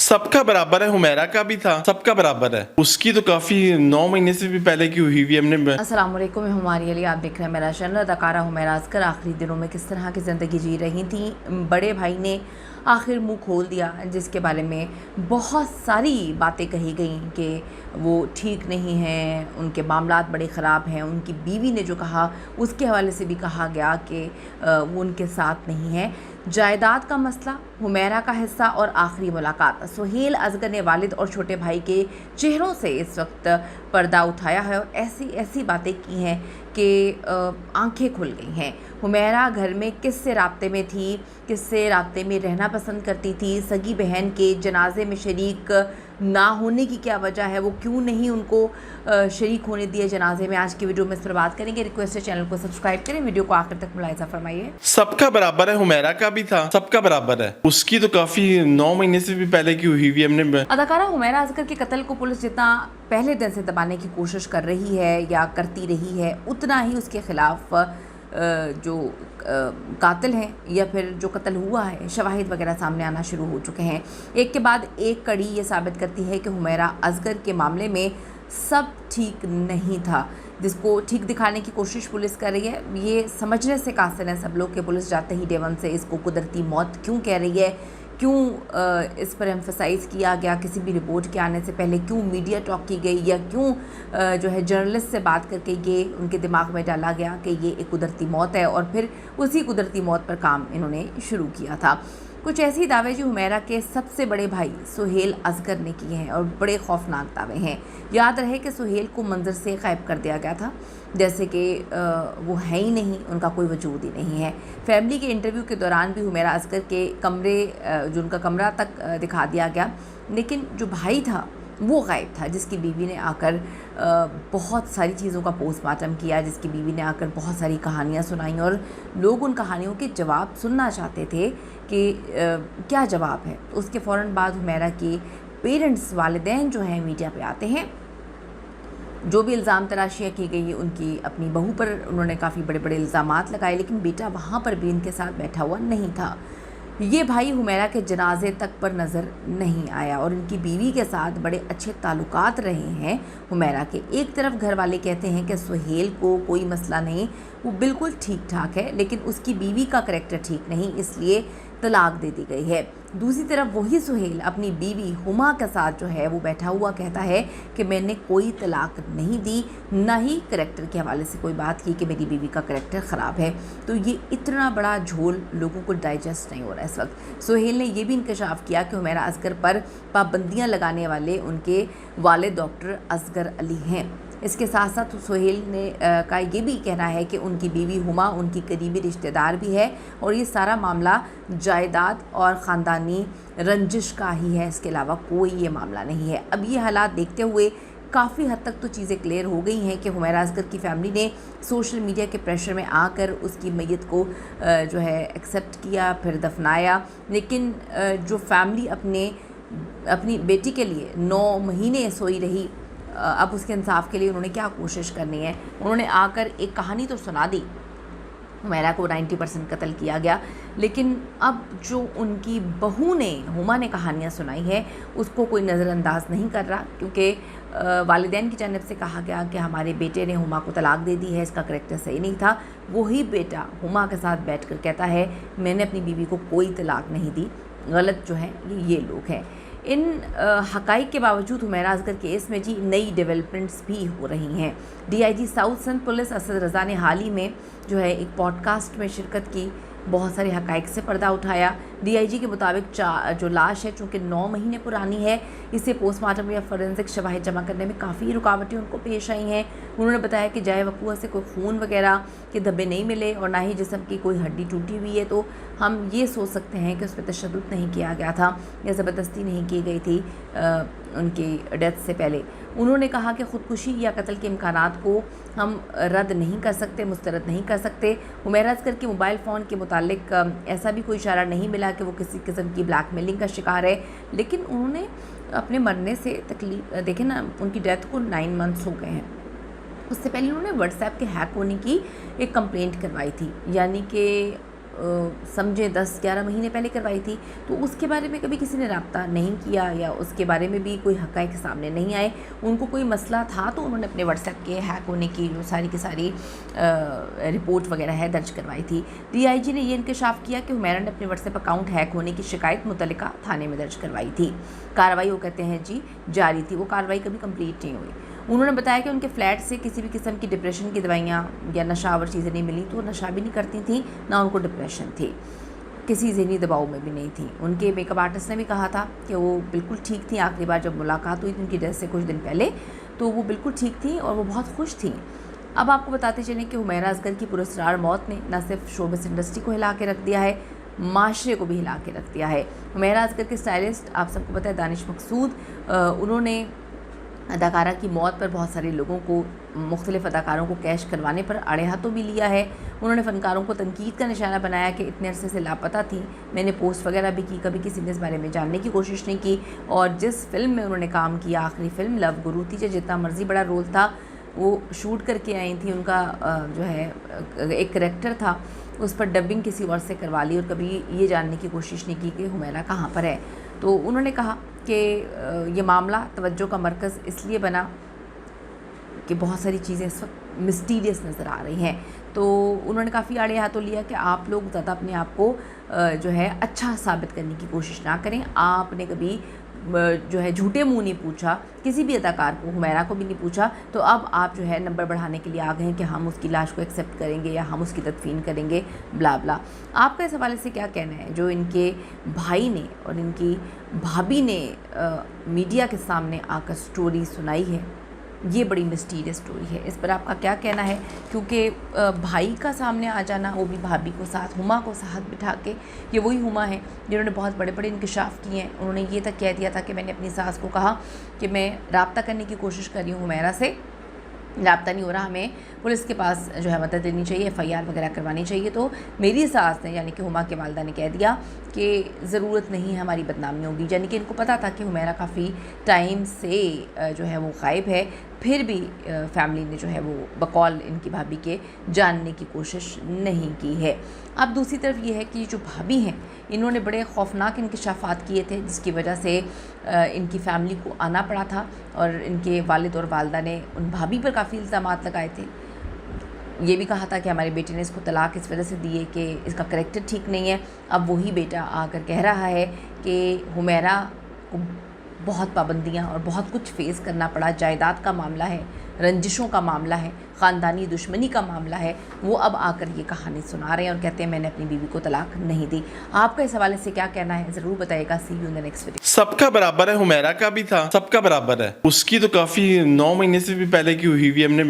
सबका बराबर है, हुमैरा का भी था, सबका बराबर है। उसकी तो काफी 9 महीने से भी पहले की हुई हमने। अस्सलाम वालेकुम, मैं हुमारी अली, आप देख रहे हैं मेरा चैनल। अदाकारा हुमैरा अज़कर आखिरी दिनों में किस तरह की ज़िंदगी जी रही थी, बड़े भाई ने आखिर मुंह खोल दिया, जिसके बारे में बहुत सारी बातें कही गई कि वो ठीक नहीं हैं, उनके मामलात बड़े ख़राब हैं। उनकी बीवी ने जो कहा उसके हवाले से भी कहा गया कि वो उनके साथ नहीं है। जायदाद का मसला, हुमैरा का हिस्सा और आखिरी मुलाकात। सुहेल असगर ने वालिद और छोटे भाई के चेहरों से इस वक्त पर्दा उठाया है और ऐसी ऐसी बातें की हैं कि आंखें खुल गई हैं। हुमैरा घर में किससे राब्ते में थी, किससे राब्ते में रहना पसंद करती थी, सगी बहन के जनाजे में शरीक ना होने की क्या वजह है, वो क्यों नहीं उनको शरीक होने दिए जनाजे में। आज की वीडियो में इस पर बात करेंगे। रिक्वेस्ट है चैनल को सब्सक्राइब करें, वीडियो को आखिर तक मुलाहिजा फरमाइए। सबका बराबर है, हुमैरा का भी था, सबका बराबर है। उसकी तो काफी 9 महीने से भी पहले की हुई हमने। अदाकारा हुमैरा अज़कर के कत्ल को पुलिस जितना पहले दिन से दबाने की कोशिश कर रही है या करती रही है, उतना ही उसके खिलाफ जो कातिल हैं या फिर जो कत्ल हुआ है, शवाहिद वगैरह सामने आना शुरू हो चुके हैं। एक के बाद एक कड़ी ये साबित करती है कि हुमैरा अज़कर के मामले में सब ठीक नहीं था, जिसको ठीक दिखाने की कोशिश पुलिस कर रही है। ये समझने से कासिर हैं सब लोग कि पुलिस जाते ही डे वन से इसको कुदरती मौत क्यों कह रही है, क्यों इस पर एम्फसाइज़ किया गया किसी भी रिपोर्ट के आने से पहले, क्यों मीडिया टॉक की गई या क्यों जो है जर्नलिस्ट से बात करके ये उनके दिमाग में डाला गया कि ये एक कुदरती मौत है और फिर उसी कुदरती मौत पर काम इन्होंने शुरू किया था। कुछ ऐसे दावे जो हुमैरा के सबसे बड़े भाई सुहेल असगर ने किए हैं और बड़े खौफनाक दावे हैं। याद रहे कि सुहेल को मंजर से गायब कर दिया गया था, जैसे कि वो है ही नहीं, उनका कोई वजूद ही नहीं है। फैमिली के इंटरव्यू के दौरान भी हुमैरा असगर के कमरे जो उनका कमरा तक दिखा दिया गया, लेकिन जो भाई था वो गायब था, जिसकी बीवी ने आकर बहुत सारी चीज़ों का पोस्टमार्टम किया, जिसकी बीवी ने आकर बहुत सारी कहानियाँ सुनाई और लोग उन कहानियों के जवाब सुनना चाहते थे कि क्या जवाब है। उसके फ़ौरन बाद हुमैरा के पेरेंट्स, वालिदैन जो हैं मीडिया पे आते हैं। जो भी इल्ज़ाम तराशियाँ की गई उनकी अपनी बहू पर उन्होंने काफ़ी बड़े बड़े इल्ज़ामात लगाए, लेकिन बेटा वहाँ पर भी इनके साथ बैठा हुआ नहीं था। ये भाई हुमैरा के जनाजे तक पर नज़र नहीं आया और इनकी बीवी के साथ बड़े अच्छे ताल्लुकात रहे हैं हुमैरा के। एक तरफ घर वाले कहते हैं कि सुहेल को कोई मसला नहीं, वो बिल्कुल ठीक ठाक है, लेकिन उसकी बीवी का करैक्टर ठीक नहीं, इसलिए तलाक दे दी गई है। दूसरी तरफ वही सुहेल अपनी बीवी हुमा के साथ जो है वो बैठा हुआ कहता है कि मैंने कोई तलाक नहीं दी, ना ही करैक्टर के हवाले से कोई बात की कि मेरी बीवी का करैक्टर ख़राब है। तो ये इतना बड़ा झोल लोगों को डाइजेस्ट नहीं हो रहा है इस वक्त। सुहेल ने यह भी इंकशाफ किया कि हुमैरा असगर पर पाबंदियाँ लगाने वाले उनके वालिद डॉक्टर असगर अली हैं। इसके साथ साथ सुहेल ने का ये भी कहना है कि उनकी बीवी हुमा उनकी करीबी रिश्तेदार भी है और ये सारा मामला जायदाद और ख़ानदानी रंजिश का ही है, इसके अलावा कोई ये मामला नहीं है। अब ये हालात देखते हुए काफ़ी हद तक तो चीज़ें क्लियर हो गई हैं कि हुमैरा असगर की फ़ैमिली ने सोशल मीडिया के प्रेशर में आकर उसकी मैयत को जो है एक्सेप्ट किया, फिर दफनाया। लेकिन जो फैमिली अपनी बेटी के लिए 9 महीने सोई रही, अब उसके इंसाफ के लिए उन्होंने क्या कोशिश करनी है। उन्होंने आकर एक कहानी तो सुना दी, हुमैरा को 90% कत्ल किया गया, लेकिन अब जो उनकी बहू ने, हुमा ने कहानियाँ सुनाई है, उसको कोई नज़रअंदाज नहीं कर रहा, क्योंकि वालिदैन की जानिब से कहा गया कि हमारे बेटे ने हुमा को तलाक दे दी है, इसका करैक्टर सही नहीं था। वही बेटा हुमा के साथ बैठकर कहता है मैंने अपनी बीवी को कोई तलाक नहीं दी, गलत जो है ये लोग हैं। इन हक़ाइक़ के बावजूद हुमैरा असगर केस में जी नई डेवलपमेंट्स भी हो रही हैं। DIG south Sindh police Asad Raza ने हाल ही में जो है एक पॉडकास्ट में शिरकत की, बहुत सारे हक़ाइक़ से पर्दा उठाया। DIG के मुताबिक जो लाश है चूँकि 9 महीने पुरानी है, इसे पोस्टमार्टम या फोरेंसिक शवाहिद जमा करने में काफ़ी रुकावटें उनको पेश आई हैं। उन्होंने बताया कि जाए वक़ूअ से कोई खून वगैरह के धब्बे नहीं मिले और ना ही जिस्म की कोई हड्डी टूटी हुई है, तो हम ये सोच सकते हैं कि उस पर तशद्दुद नहीं किया गया था या ज़बरदस्ती नहीं की गई थी उनकी डेथ से पहले। उन्होंने कहा कि ख़ुदकुशी या कत्ल के इम्कानात को हम रद्द नहीं कर सकते, मुस्तरद नहीं कर सकते। हुमैरा असगर के मोबाइल फ़ोन के मुतालिक ऐसा भी कोई इशारा नहीं मिला कि वो किसी किस्म की ब्लैकमेलिंग का शिकार है, लेकिन उन्होंने अपने मरने से तकलीफ देखें ना, उनकी डेथ को 9 मंथ्स हो गए हैं। उससे पहले उन्होंने व्हाट्सएप के हैक होने की एक कंप्लेंट करवाई थी, यानी कि समझे 10-11 महीने पहले करवाई थी, तो उसके बारे में कभी किसी ने रब्ता नहीं किया या उसके बारे में भी कोई हक़ाइक़ सामने नहीं आए। उनको कोई मसला था तो उन्होंने अपने व्हाट्सएप के हैक होने की जो सारी की सारी रिपोर्ट वगैरह है दर्ज करवाई थी। DIG ने ये इंकशाफ किया कि हुमैरा ने अपने व्हाट्सएप अकाउंट हैक होने की शिकायत मुतल्लिका थाने में दर्ज करवाई थी। कार्रवाई वो कहते हैं जी जारी थी, वो कार्रवाई कभी कंप्लीट नहीं हुई। उन्होंने बताया कि उनके फ्लैट से किसी भी किस्म की डिप्रेशन की दवाइयाँ या नशावर चीज़ें नहीं मिली, तो वो नशा भी नहीं करती थी, ना उनको डिप्रेशन थी, किसी ज़हनी दबाव में भी नहीं थी। उनके मेकअप आर्टिस्ट ने भी कहा था कि वो बिल्कुल ठीक थी। आखिरी बार जब मुलाकात हुई थी उनकी डेथ से कुछ दिन पहले, तो वो बिल्कुल ठीक थी और वो बहुत खुश थी। अब आपको बताते चलें कि हुमैरा असगर की पुरस्कार मौत ने न सिर्फ शोबिस इंडस्ट्री को हिला के रख दिया है, माशरे को भी हिला के रख दिया है। हुमैरा असगर के स्टाइलिस्ट आप सबको पता है दानिश मकसूद, उन्होंने अदाकारा की मौत पर बहुत सारे लोगों को, मुख्तलिफ अदाकारों को कैश करवाने पर आड़े हाथों भी लिया है। उन्होंने फ़नकारों को तनकीद का निशाना बनाया कि इतने अरसे से लापता थी, मैंने पोस्ट वगैरह भी की, कभी किसी ने इस बारे में जानने की कोशिश नहीं की। और जिस फिल्म में उन्होंने काम किया, आखिरी फिल्म लव गुरु थी, जो जितना मर्जी बड़ा रोल था वो शूट करके आई थी, उनका जो है एक करैक्टर था, उस पर डबिंग किसी और से करवा ली और कभी ये जानने की कोशिश नहीं की कि हुमैरा कहाँ पर है। तो उन्होंने कहा कि ये मामला तवज्जो का मरकज़ इसलिए बना कि बहुत सारी चीज़ें इस वक्त मिस्टीरियस नज़र आ रही हैं। तो उन्होंने काफ़ी आड़े हाथों लिया कि आप लोग ज़्यादा अपने आप को जो है अच्छा साबित करने की कोशिश ना करें। आपने कभी जो है झूठे मुंह नहीं पूछा किसी भी अदाकार को, हुमैरा को भी नहीं पूछा, तो अब आप जो है नंबर बढ़ाने के लिए आ गए हैं कि हम उसकी लाश को एक्सेप्ट करेंगे या हम उसकी तदफीन करेंगे, ब्ला ब्ला। आपका इस हवाले से क्या कहना है? जो इनके भाई ने और इनकी भाभी ने मीडिया के सामने आकर स्टोरी सुनाई है, ये बड़ी मिस्टीरियस स्टोरी है, इस पर आपका क्या कहना है? क्योंकि भाई का सामने आ जाना, वो भी भाभी को साथ, हुमा को साथ बिठा के, ये वही हुमा है जिन्होंने बहुत बड़े बड़े इंकशाफ किए हैं। उन्होंने ये तक कह दिया था कि मैंने अपनी सास को कहा कि मैं रब्ता करने की कोशिश कर रही हूँ हुमैरा से, रब्ता नहीं हो रहा, हमें पुलिस के पास जो है मदद देनी चाहिए, FIR वगैरह करवानी चाहिए। तो मेरी सास ने यानी कि हुमा के वालिदा ने कह दिया कि ज़रूरत नहीं है, हमारी बदनामी होगी। यानी कि इनको पता था कि हुमैरा काफ़ी टाइम से जो है वो गायब है, फिर भी फैमिली ने जो है वो बकौल इनकी भाभी के जानने की कोशिश नहीं की है। अब दूसरी तरफ ये है कि जो भाभी हैं इन्होंने बड़े खौफनाक इंकशाफात किए थे, जिसकी वजह से इनकी फैमिली को आना पड़ा था और इनके वालिद और वालिदा ने उन भाभी पर काफ़ी इल्ज़ामात लगाए थे। ये भी कहा था कि हमारे बेटे ने इसको तलाक इस वजह से दी है कि इसका करैक्टर ठीक नहीं है। अब वही बेटा आकर कह रहा है कि हुमैरा को बहुत पाबंदियां और बहुत कुछ फेस करना पड़ा, जायदाद का मामला है, रंजिशों का मामला है, ख़ानदानी दुश्मनी का मामला है, वो अब आकर ये कहानी सुना रहे हैं और कहते हैं मैंने अपनी बीवी को तलाक नहीं दी। आपका इस हवाले से क्या कहना है ज़रूर बताइएगा। See you in the next video. सबका बराबर है, हुमैरा का भी था, सबका बराबर है। उसकी तो काफ़ी 9 महीने से भी पहले की हुई हुई, हमने